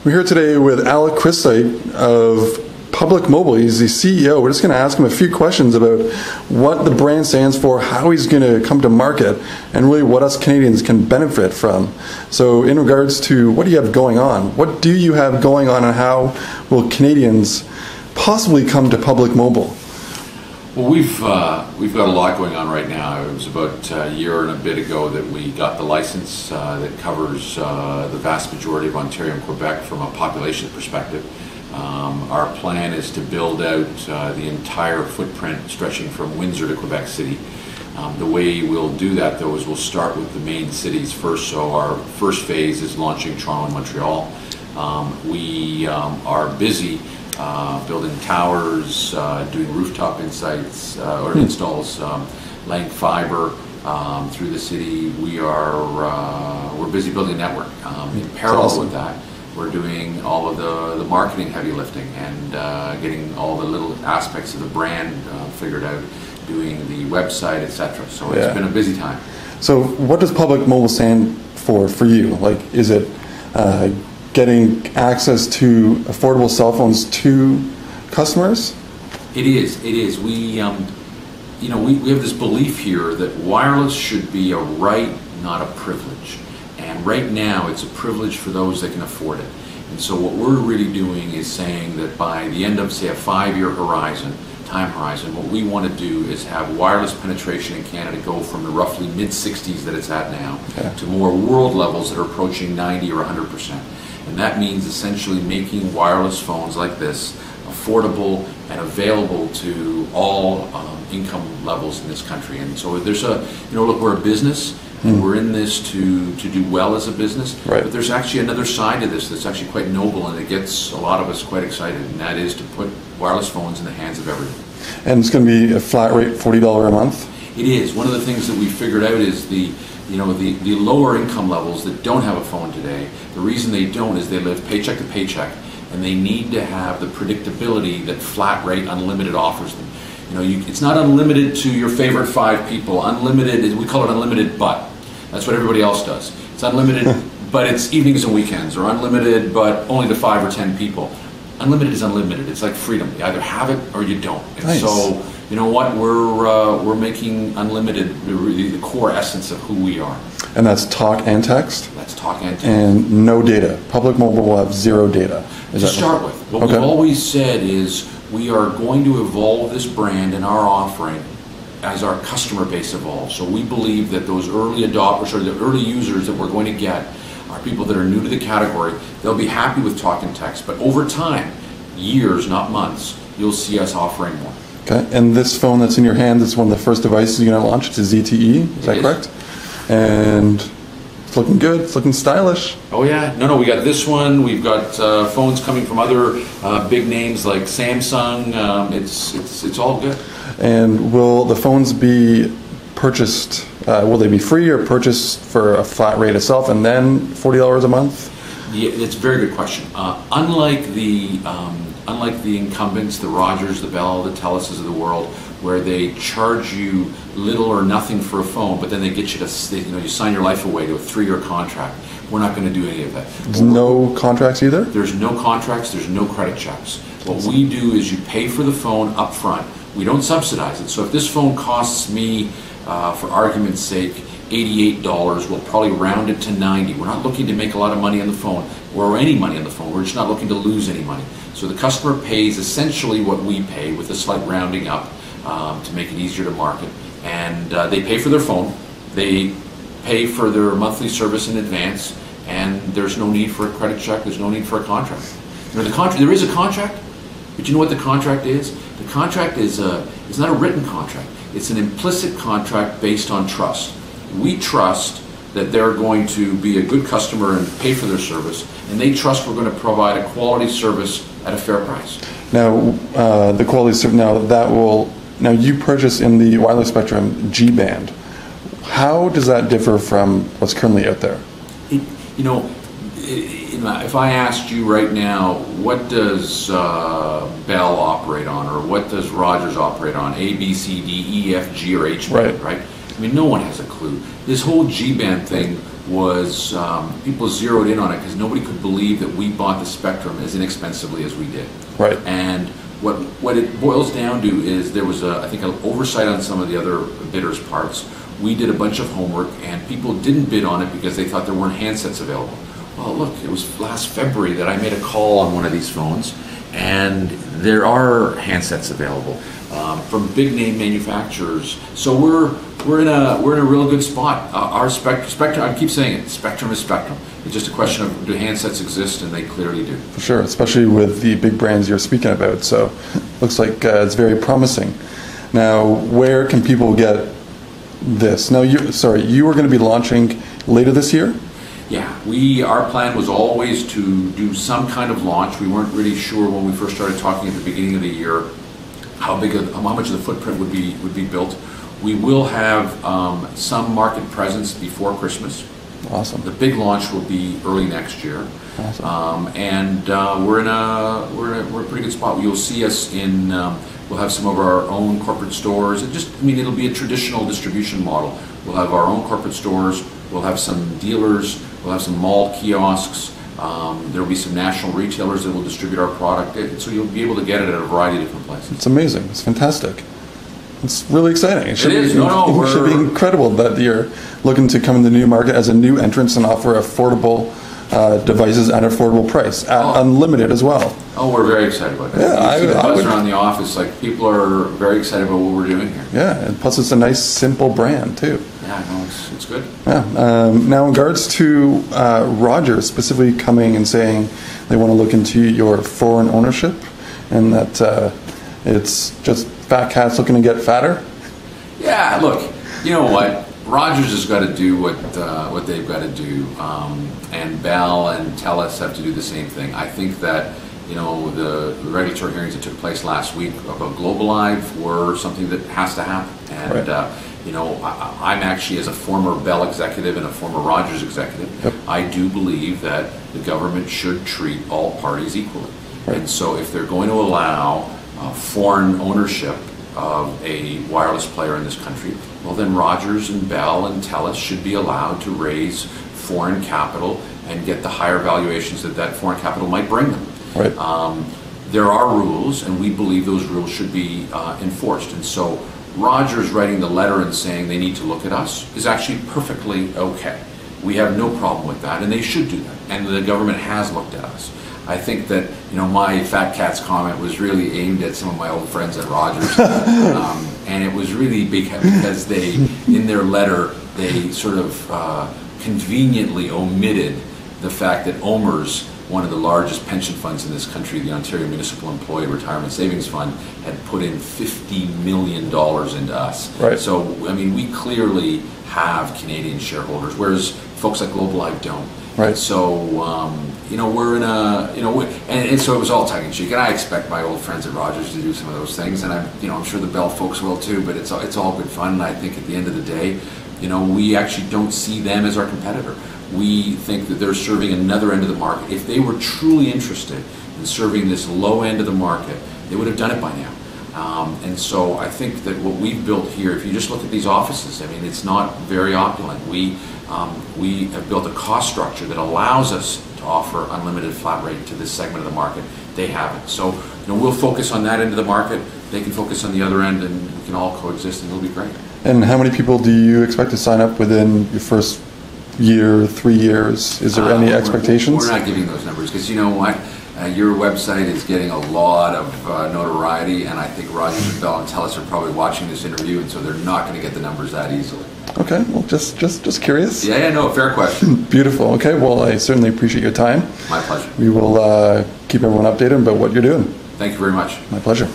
We're here today with Alek Krstajic of Public Mobile. He's the CEO. We're just going to ask him a few questions about what the brand stands for, how he's going to come to market, and really what us Canadians can benefit from. So in regards to what do you have going on, what do you have going on, and how will Canadians possibly come to Public Mobile? Well, we've got a lot going on right now. It was about a year and a bit ago that we got the license that covers the vast majority of Ontario and Quebec from a population perspective. Our plan is to build out the entire footprint stretching from Windsor to Quebec City. The way we'll do that, though, is we'll start with the main cities first. So our first phase is launching Toronto and Montreal. We are busy building towers, doing rooftop installs, laying fiber through the city. We're busy building a network. In parallel with that, we're doing all of the marketing heavy lifting and getting all the little aspects of the brand figured out, doing the website, etc. So it's been a busy time. So what does Public Mobile stand for you? Like, is it getting access to affordable cell phones to customers? It is. We have this belief here that wireless should be a right, not a privilege. And right now, it's a privilege for those that can afford it. And so what we're really doing is saying that by the end of, say, a 5-year time horizon, what we want to do is have wireless penetration in Canada go from the roughly mid-60s that it's at now to more world levels that are approaching 90 or 100%. And that means essentially making wireless phones like this affordable and available to all income levels in this country. And so there's look, we're a business, and we're in this to do well as a business, but there's actually another side to this that's actually quite noble, and it gets a lot of us quite excited, and that is to put wireless phones in the hands of everyone. And it's going to be a flat rate, $40 a month? It is. One of the things that we figured out is the lower income levels that don't have a phone today, the reason they don't is they live paycheck to paycheck, and they need to have the predictability that flat rate unlimited offers them. It's not unlimited to your favorite 5 people. Unlimited, we call it unlimited, but that's what everybody else does. It's unlimited, but it's evenings and weekends, or unlimited, but only to 5 or 10 people. Unlimited is unlimited. It's like freedom. You either have it or you don't. And so, you know what? We're making unlimited the core essence of who we are. And that's talk and text? That's talk and text. And no data. Public Mobile will have 0 data. To start with, what we've always said is we are going to evolve this brand and our offering as our customer base evolves. So we believe that those early adopters or the early users that we're going to get are people that are new to the category. They'll be happy with talk and text, but over time, years, not months, you'll see us offering more. Okay, and this phone that's in your hand is one of the first devices you're going to launch. It's a ZTE, is that correct? And it's looking good, it's looking stylish. Oh yeah, no, we got this one. We've got phones coming from other big names like Samsung. It's all good. And will the phones be purchased, will they be free or purchased for a flat rate itself and then $40 a month? Yeah, it's a very good question. Unlike the incumbents, the Rogers, the Bell, the Teluses of the world, where they charge you little or nothing for a phone, but then they get you to, you sign your life away to a 3-year contract. We're not going to do any of that. There's no contracts either? There's no contracts, there's no credit checks. What we do is you pay for the phone up front. We don't subsidize it. So if this phone costs me, for argument's sake, $88, we'll probably round it to $90. We're not looking to make a lot of money on the phone or any money on the phone. We're just not looking to lose any money. So the customer pays essentially what we pay with a slight rounding up to make it easier to market. And they pay for their phone. They pay for their monthly service in advance, and there's no need for a credit check. There's no need for a contract. There is a contract, but you know what the contract is? The contract is not a written contract. It's an implicit contract based on trust. We trust that they're going to be a good customer and pay for their service, and they trust we're going to provide a quality service at a fair price. Now, the quality service, now you purchase in the wireless spectrum G-band. How does that differ from what's currently out there? If I asked you right now, what does Bell operate on, or what does Rogers operate on? A, B, C, D, E, F, G, or H band, right? I mean, no one has a clue. This whole G-band thing was people zeroed in on it because nobody could believe that we bought the spectrum as inexpensively as we did. Right. And what it boils down to is there was, I think, an oversight on some of the other bidders' parts. We did a bunch of homework, and people didn't bid on it because they thought there weren't handsets available. Well, look, it was last February that I made a call on one of these phones, and there are handsets available from big name manufacturers. So we're in a real good spot. Our spectrum, I keep saying it, spectrum is spectrum. It's just a question of, do handsets exist, and they clearly do. For sure, especially with the big brands you're speaking about. So looks like it's very promising. Now, where can people get this? Now, you were going to be launching later this year? Yeah, our plan was always to do some kind of launch. We weren't really sure when we first started talking at the beginning of the year how much of the footprint would be built. We will have some market presence before Christmas. Awesome. The big launch will be early next year. Awesome. We're in a pretty good spot. You'll see us in. We'll have some of our own corporate stores. It'll be a traditional distribution model. We'll have our own corporate stores. We'll have some dealers. We'll have some mall kiosks. There will be some national retailers that will distribute our product. So you'll be able to get it at a variety of different places. It's amazing. It's fantastic. It's really exciting. It is. It should be incredible that you're looking to come in the new market as a new entrant and offer affordable devices at an affordable price, unlimited as well. Oh, we're very excited about that. Yeah, you see the buzz around the office. Like, people are very excited about what we're doing here. Yeah, and plus it's a nice, simple brand too. Yeah, no, it's good. Yeah. Now, in regards to Rogers specifically coming and saying they want to look into your foreign ownership, and that it's just fat cats looking to get fatter. Yeah, look, you know what? Rogers has got to do what they've got to do, and Bell and TELUS have to do the same thing. I think that the regulatory hearings that took place last week about Global Live were something that has to happen. And right. I'm actually, as a former Bell executive and a former Rogers executive, yep. I do believe that the government should treat all parties equally. Right. And so if they're going to allow foreign ownership of a wireless player in this country, well, then Rogers and Bell and TELUS should be allowed to raise foreign capital and get the higher valuations that foreign capital might bring them. Right. There are rules, and we believe those rules should be enforced. And so Rogers writing the letter and saying they need to look at us is actually perfectly okay. We have no problem with that, and they should do that. And the government has looked at us. I think that my fat cats comment was really aimed at some of my old friends at Rogers, and it was really because they, in their letter, they sort of conveniently omitted the fact that OMERS, one of the largest pension funds in this country, the Ontario Municipal Employee Retirement Savings Fund, had put in $50 million into us. Right. So, we clearly have Canadian shareholders, whereas folks like Global Live don't. Right. So, we're in and so it was all tongue-in-cheek, and I expect my old friends at Rogers to do some of those things, and I'm sure the Bell folks will too, but it's all good fun, and I think at the end of the day, we actually don't see them as our competitor. We think that they're serving another end of the market. If they were truly interested in serving this low end of the market, they would have done it by now. And so I think that what we've built here, if you just look at these offices, it's not very opulent. We have built a cost structure that allows us to offer unlimited flat rate to this segment of the market. They haven't. So we'll focus on that end of the market. They can focus on the other end, and we can all coexist, and it'll be great. And how many people do you expect to sign up within your first year, 3 years? Is there any expectations? We're not giving those numbers because you know what? Your website is getting a lot of notoriety, and I think Rogers and Bell and TELUS are probably watching this interview, and so they're not going to get the numbers that easily. Okay, well, just curious. Yeah, no, fair question. Beautiful. Okay, well, I certainly appreciate your time. My pleasure. We will keep everyone updated about what you're doing. Thank you very much. My pleasure.